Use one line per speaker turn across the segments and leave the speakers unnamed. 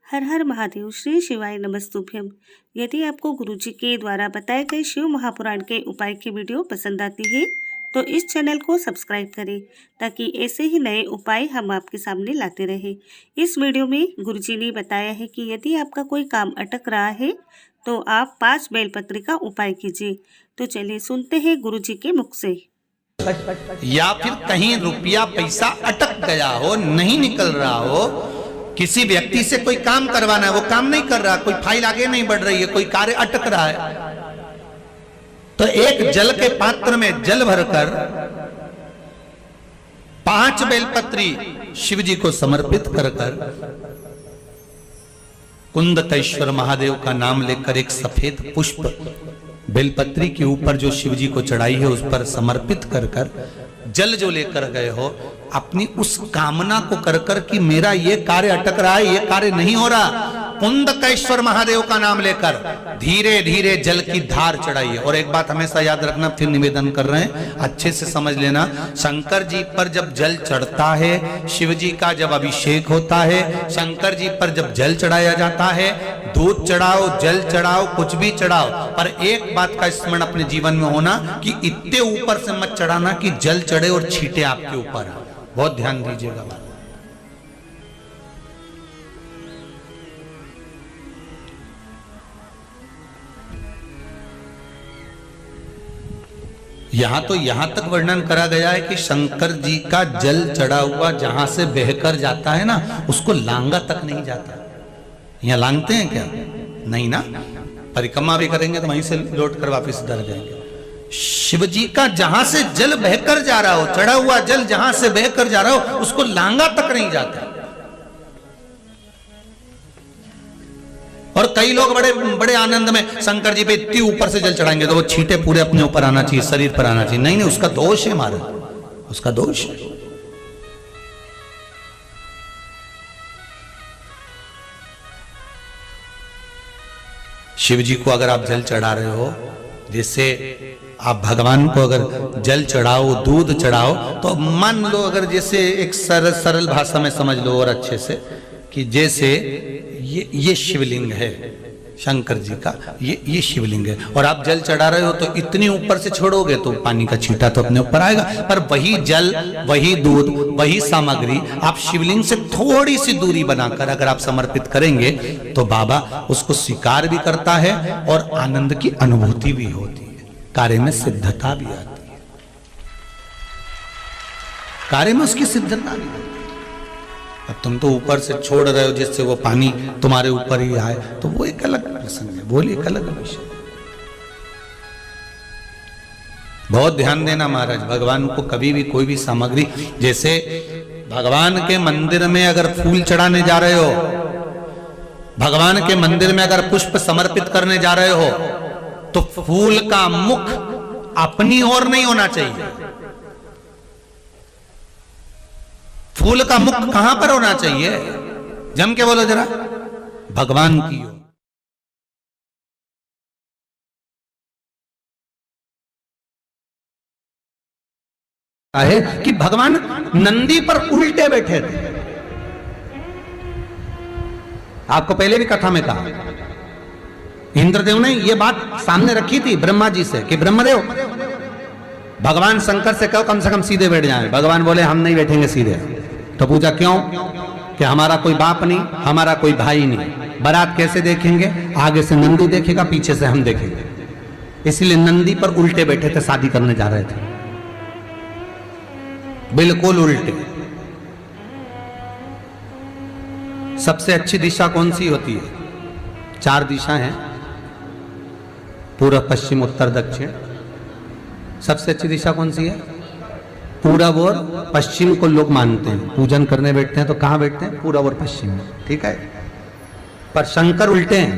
हर हर महादेव। श्री शिवाय नमस्तुभ्यम। यदि आपको गुरुजी के द्वारा बताए गए शिव महापुराण के उपाय की वीडियो पसंद आती है तो इस चैनल को सब्सक्राइब करें ताकि ऐसे ही नए उपाय हम आपके सामने लाते रहें। इस वीडियो में गुरुजी ने बताया है कि यदि आपका कोई काम अटक रहा है तो आप 5 बेलपत्री का उपाय कीजिए। तो चलिए सुनते हैं गुरुजी के मुख से।
या फिर कहीं रुपया पैसा अटक गया हो, नहीं निकल रहा हो, किसी व्यक्ति से कोई काम करवाना है, वो काम नहीं कर रहा, कोई फाइल आगे नहीं बढ़ रही है, कोई कार्य अटक रहा है, तो एक जल के पात्र में जल भरकर 5 बेलपत्री शिव जी को समर्पित कर कुंदकेश्वर महादेव का नाम लेकर एक सफेद पुष्प बेलपत्री के ऊपर जो शिव जी को चढ़ाई है उस पर समर्पित कर जल जो लेकर गए हो, अपनी उस कामना को कर कि मेरा ये कार्य अटक रहा है, ये कार्य नहीं हो रहा, कुंदकेश्वर महादेव का नाम लेकर धीरे धीरे जल की धार चढ़ाइए। और एक बात हमेशा याद रखना, फिर निवेदन कर रहे हैं, अच्छे से समझ लेना, शंकर जी पर जब जल चढ़ता है, शिव जी का जब अभिषेक होता है, शंकर जी पर जब जल चढ़ाया जाता है, दूध चढ़ाओ, जल चढ़ाओ, कुछ भी चढ़ाओ, पर एक बात का स्मरण अपने जीवन में होना कि इतने ऊपर से मत चढ़ाना कि जल चढ़े और छींटे आपके ऊपर। बहुत ध्यान दीजिएगा। यहां तक वर्णन करा गया है कि शंकर जी का जल चढ़ा हुआ जहां से बहकर जाता है ना, उसको लांगा तक नहीं जाता। यहां लांगते हैं क्या? नहीं ना, परिक्रमा भी करेंगे तो वहीं से लौट कर वापस डर जाएंगे। शिव जी का जहां से जल बहकर जा रहा हो, चढ़ा हुआ जल जहां से बहकर जा रहा हो, उसको लांगा तक नहीं जाता। और कई लोग बड़े बड़े आनंद में शंकर जी पे इतनी ऊपर से जल चढ़ाएंगे तो वो छींटे पूरे अपने ऊपर आना चाहिए, शरीर पर आना चाहिए। नहीं, उसका दोष है, हमारा उसका दोष है। शिव जी को अगर आप जल चढ़ा रहे हो, जैसे आप भगवान को अगर जल चढ़ाओ, दूध चढ़ाओ, तो मान लो अगर जैसे एक सरल भाषा में समझ लो और अच्छे से कि जैसे ये शिवलिंग है शंकर जी का, ये शिवलिंग है, और आप जल चढ़ा रहे हो तो इतनी ऊपर से छोड़ोगे तो पानी का छींटा तो अपने ऊपर आएगा, पर वही जल, वही दूध, वही सामग्री आप शिवलिंग से थोड़ी सी दूरी बनाकर अगर आप समर्पित करेंगे तो बाबा उसको स्वीकार भी करता है और आनंद की अनुभूति भी होती है, कार्य में सिद्धता भी आती है, कार्य में उसकी सिद्धता भी आती है। अब तुम तो ऊपर से छोड़ रहे हो जिससे वो पानी तुम्हारे ऊपर ही आए, तो वो एक अलग प्रसंग है, बोलिए एक अलग विषय। बहुत ध्यान देना महाराज, भगवान को कभी भी कोई भी सामग्री, जैसे भगवान के मंदिर में अगर फूल चढ़ाने जा रहे हो, भगवान के मंदिर में अगर पुष्प समर्पित करने जा रहे हो, तो फूल का मुख अपनी ओर नहीं होना चाहिए। फूल का मुख कहां पर होना चाहिए? जम के बोलो जरा, भगवान की ओर। है कि भगवान नंदी पर उल्टे बैठे थे। आपको पहले भी कथा में कहा, इंद्रदेव ने यह बात सामने रखी थी ब्रह्मा जी से कि ब्रह्मदेव, भगवान शंकर से कहो कम से कम सीधे बैठ जाएं। भगवान बोले हम नहीं बैठेंगे सीधे। तो पूछा क्यों? कि हमारा कोई बाप नहीं, हमारा कोई भाई नहीं, बारात कैसे देखेंगे? आगे से नंदी देखेगा, पीछे से हम देखेंगे, इसलिए नंदी पर उल्टे बैठे थे, शादी करने जा रहे थे, बिल्कुल उल्टे। सबसे अच्छी दिशा कौन सी होती है? 4 दिशा हैं, पूर्व, पश्चिम, उत्तर, दक्षिण। सबसे अच्छी दिशा कौन सी है? पूरब और पश्चिम को लोग मानते हैं, पूजन करने बैठते हैं तो कहां बैठते हैं? पूरब और पश्चिम में, ठीक है। पर शंकर उल्टे हैं,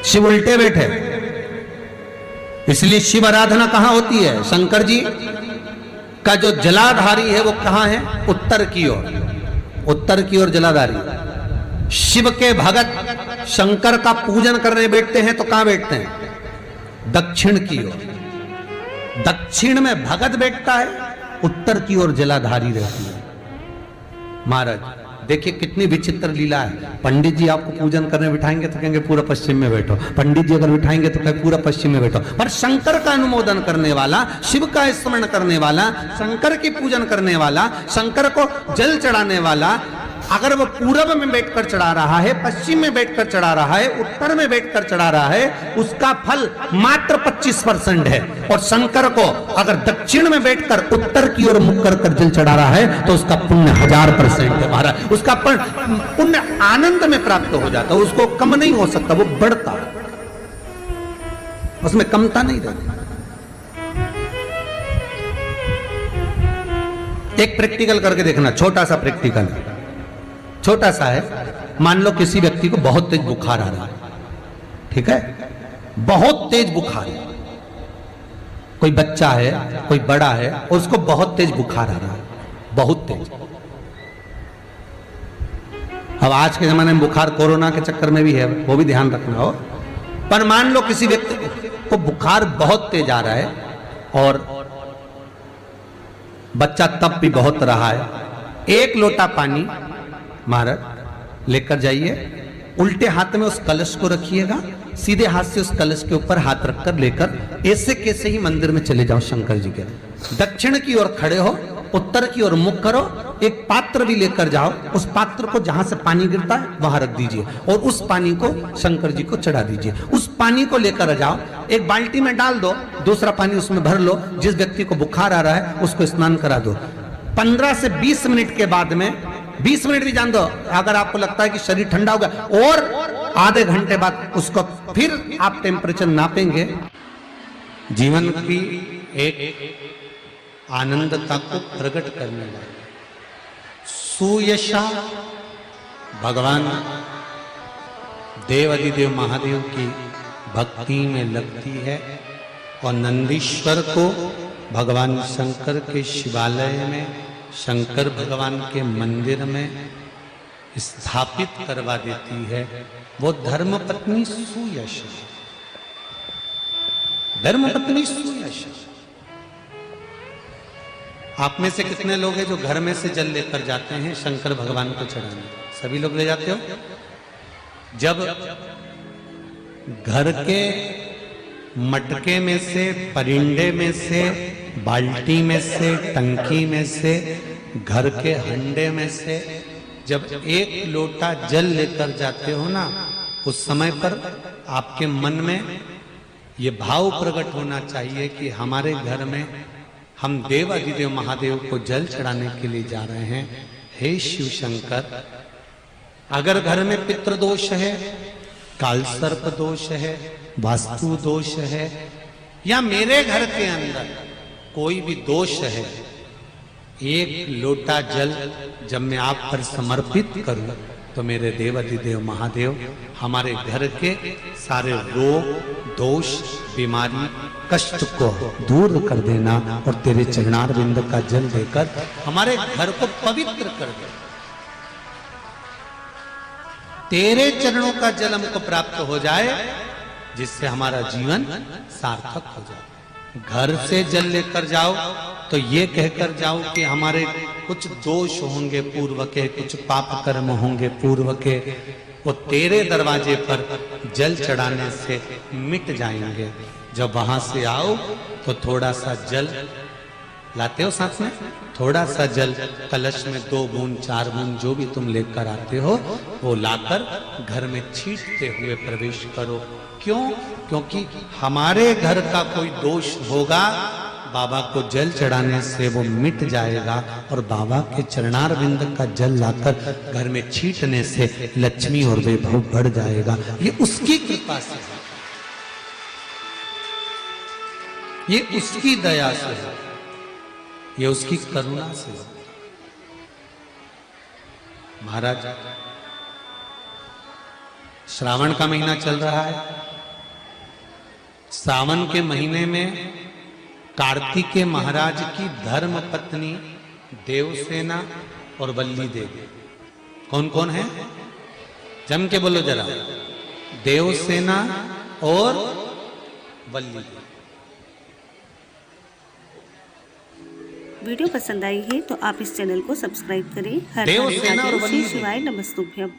शिव उल्टे बैठे, इसलिए शिव आराधना कहां होती है? शंकर जी का जो जलाधारी है वो कहां है? उत्तर की ओर, उत्तर की ओर जलाधारी। शिव के भगत शंकर का पूजन करने बैठते हैं तो कहां बैठते हैं? दक्षिण की ओर। दक्षिण में भगत बैठता है, उत्तर की ओर जलाधारी रहती है। महाराज देखिए कितनी विचित्र लीला है। पंडित जी आपको पूजन करने बिठाएंगे तो कहेंगे पूरा पश्चिम में बैठो, पंडित जी अगर बिठाएंगे तो कहेंगे पूरा पश्चिम में बैठो। पर शंकर का अनुमोदन करने वाला, शिव का स्मरण करने वाला, शंकर की पूजन करने वाला, शंकर को जल चढ़ाने वाला, अगर वो पूरब में बैठकर चढ़ा रहा है, पश्चिम में बैठकर चढ़ा रहा है, उत्तर में बैठकर चढ़ा रहा है, उसका फल मात्र 25% है। और शंकर को अगर दक्षिण में बैठकर उत्तर की ओर मुख कर जल चढ़ा रहा है तो उसका पुण्य 1000% है महाराज। उसका पुण्य आनंद में प्राप्त हो जाता है, उसको कम नहीं हो सकता, वो बढ़ता, उसमें कमता नहीं रहती। एक प्रैक्टिकल करके देखना, छोटा सा प्रैक्टिकल, छोटा सा है। मान लो किसी व्यक्ति को बहुत तेज बुखार आ रहा है, ठीक है, बहुत तेज बुखार है, कोई बच्चा है, कोई बड़ा है, और उसको बहुत तेज बुखार आ रहा है, बहुत तेज। अब आज के जमाने में बुखार कोरोना के चक्कर में भी है, वो भी ध्यान रखना हो। पर मान लो किसी व्यक्ति को बुखार बहुत तेज आ रहा है और बच्चा तप भी बहुत रहा है, एक लोटा पानी महाराज लेकर जाइए, उल्टे हाथ में उस कलश को रखिएगा, सीधे हाथ से उस कलश के ऊपर हाथ रखकर लेकर ऐसे कैसे ही मंदिर में चले जाओ शंकर जी के। दक्षिण की ओर खड़े हो, उत्तर की ओर मुख करो, एक पात्र भी लेकर जाओ, उस पात्र को जहां से पानी गिरता है वहां रख दीजिए और उस पानी को शंकर जी को चढ़ा दीजिए। उस पानी को लेकर जाओ, एक बाल्टी में डाल दो, दूसरा पानी उसमें भर लो, जिस व्यक्ति को बुखार आ रहा है उसको स्नान करा दो। 15 से 20 मिनट के बाद में, 20 मिनट भी जान दो, अगर आपको लगता है कि शरीर ठंडा हो गया, और आधे घंटे बाद उसको फिर आप टेम्परेचर नापेंगे। जीवन की एक आनंदता को प्रकट करने वाला सुयशा भगवान देव अधिदेव महादेव की भक्ति में लगती है और नंदीश्वर को भगवान शंकर के शिवालय में, शंकर भगवान के मंदिर में स्थापित करवा देती है। वो धर्मपत्नी सुयशा, धर्मपत्नी सुयशा। आप में से कितने लोग हैं जो घर में से जल लेकर जाते हैं शंकर भगवान को चढ़ाने? सभी लोग ले जाते हो? जब घर के मटके में से, परिंडे में से, बाल्टी में से, टंकी में से, घर के हंडे में से जब एक लोटा जल लेकर जाते हो ना, उस समय पर आपके मन में ये भाव प्रकट होना चाहिए कि हमारे घर में हम देव अधिदेव महादेव को जल चढ़ाने के लिए जा रहे हैं। हे शिव शंकर, अगर घर में पितृदोष है, काल सर्प दोष है, वास्तु दोष है, या मेरे घर के अंदर कोई भी दोष है, एक लोटा जल जब मैं आप पर समर्पित करूं तो मेरे देव अधिदेव महादेव हमारे घर के सारे रोग, दोष, बीमारी, कष्ट को दूर कर देना और तेरे चरणारविंद का जल देकर हमारे घर को पवित्र कर दे। तेरे चरणों का जल हमको प्राप्त हो जाए, जिससे हमारा जीवन सार्थक हो जाए। घर से जल लेकर जाओ तो ये कहकर जाओ कि हमारे कुछ दोष होंगे पूर्व के, कुछ पाप कर्म होंगे पूर्व के, वो तेरे दरवाजे पर जल चढ़ाने से मिट जाएंगे। जब वहां से आओ तो थोड़ा सा जल लाते हो साथ में, थोड़ा सा जल कलश में 2 बूंद 4 बूंद जो भी तुम लेकर आते हो वो लाकर घर में छींटते हुए प्रवेश करो। क्यों? क्योंकि हमारे घर का कोई दोष होगा, बाबा को जल चढ़ाने से वो मिट जाएगा और बाबा के चरणारविंद का जल लाकर घर में छींटने से लक्ष्मी और वैभव बढ़ जाएगा। ये उसकी कृपा से, ये उसकी दया से, ये उसकी करुणा से। महाराज, श्रावण का महीना चल रहा है। सावन के महीने में कार्तिकेय महाराज की धर्म पत्नी देवसेना और वल्ली देवी, कौन कौन है? जम के बोलो जरा। देवसेना और वल्ली देवी।
वीडियो पसंद आई है तो आप इस चैनल को सब्सक्राइब करें। हर हर
देवसेना और
महादेव, श्री
वली
शिवाय नमस्तुभ्यम।